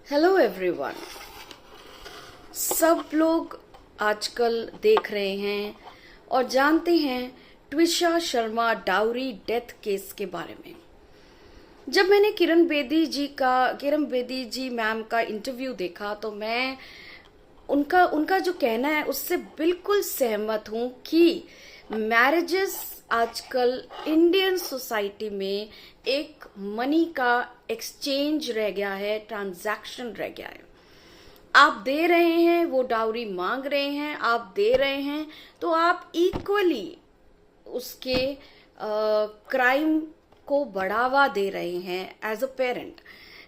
Hello everyone. सब लोग आजकल देख रहे हैं और जानते हैं Twisha Sharma dowry death case के बारे में। जब मैंने किरण बेदी जी मैम का इंटरव्यू देखा तो मैं उनका जो कहना है उससे बिल्कुल सहमत हूं कि मैरिजेस आजकल इंडियन सोसाइटी में एक मनी का एक्सचेंज रह गया है, ट्रांजैक्शन रह गया है। आप दे रहे हैं, वो डाउरी मांग रहे हैं, आप दे रहे हैं, तो आप इक्वली उसके क्राइम को बढ़ावा दे रहे हैं। एज अ पेरेंट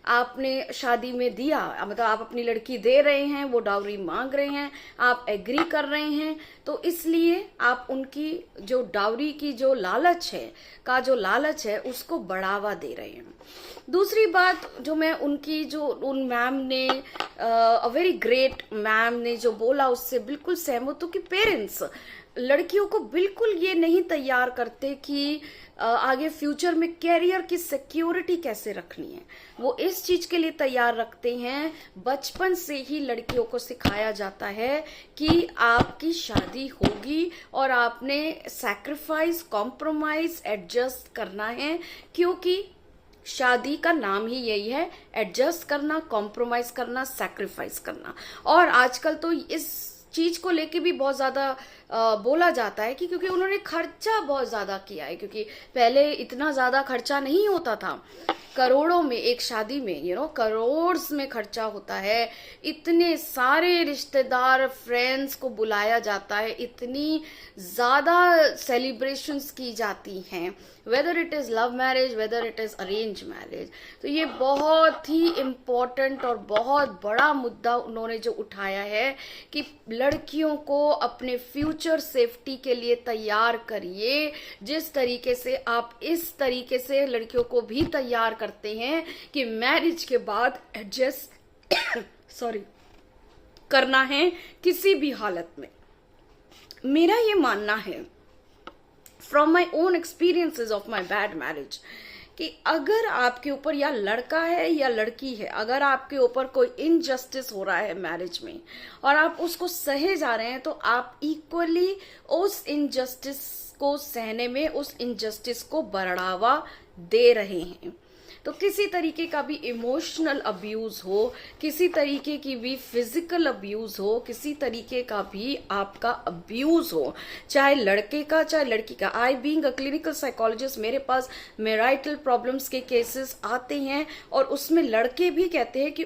आपने शादी में दिया, मतलब आप अपनी लड़की दे रहे हैं, वो डाउरी मांग रहे हैं, आप एग्री कर रहे हैं, तो इसलिए आप उनकी जो डाउरी की जो लालच है उसको बढ़ावा दे रहे हैं। दूसरी बात जो मैं उन मैम ने अ वेरी ग्रेट मैम ने जो बोला उससे बिल्कुल सहमत हूं कि पेरेंट्स लड़कियों को बिल्कुल ये नहीं तैयार करते कि आगे फ्यूचर में कैरियर की सिक्योरिटी कैसे रखनी है। वो इस चीज के लिए तैयार रखते हैं, बचपन से ही लड़कियों को सिखाया जाता है कि आपकी शादी होगी और आपने सैक्रिफाइस, कॉम्प्रोमाइज, एडजस्ट करना है, क्योंकि शादी का नाम ही यही है, एडजस्ट करना, कॉम्प्रोमाइज करना, सैक्रिफाइस करना। और आजकल तो इस चीज को लेके भी बहुत ज्यादा बोला जाता है कि क्योंकि उन्होंने खर्चा बहुत ज्यादा किया है, क्योंकि पहले इतना ज्यादा खर्चा नहीं होता था। करोड़ों में एक शादी में करोड़ में खर्चा होता है, इतने सारे रिश्तेदार फ्रेंड्स को बुलाया जाता है, इतनी ज्यादा सेलिब्रेशंस की जाती हैं, whether it is love marriage, whether it is arrange marriage. तो ये बहुत ही इम्पोर्टेंट और बहुत बड़ा मुद्दा उन्होंने जो उठाया है कि लड़कियों को अपने फ्यूचर सेफ्टी के लिए तैयार करिए। जिस तरीके से आप इस तरीके से लड़कियों को भी तैयार करते हैं कि मैरिज के बाद एडजस्ट करना है किसी भी हालत में। मेरा ये मानना है from my own experiences of my bad marriage कि अगर आपके ऊपर या लड़का है या लड़की है, अगर आपके ऊपर कोई इनजस्टिस हो रहा है मैरिज में और आप उसको सहे जा रहे हैं, तो आप इक्वली उस इनजस्टिस को सहने में उस इनजस्टिस को बढ़ावा दे रहे हैं। तो किसी तरीके का भी इमोशनल अब्यूज हो, किसी तरीके की भी फिजिकल अब्यूज हो, किसी तरीके का भी आपका अब्यूज हो, चाहे लड़के का चाहे लड़की का। I being a clinical psychologist, मेरे पास मैरिटल प्रॉब्लम्स के केसेस आते हैं और उसमें लड़के भी कहते हैं कि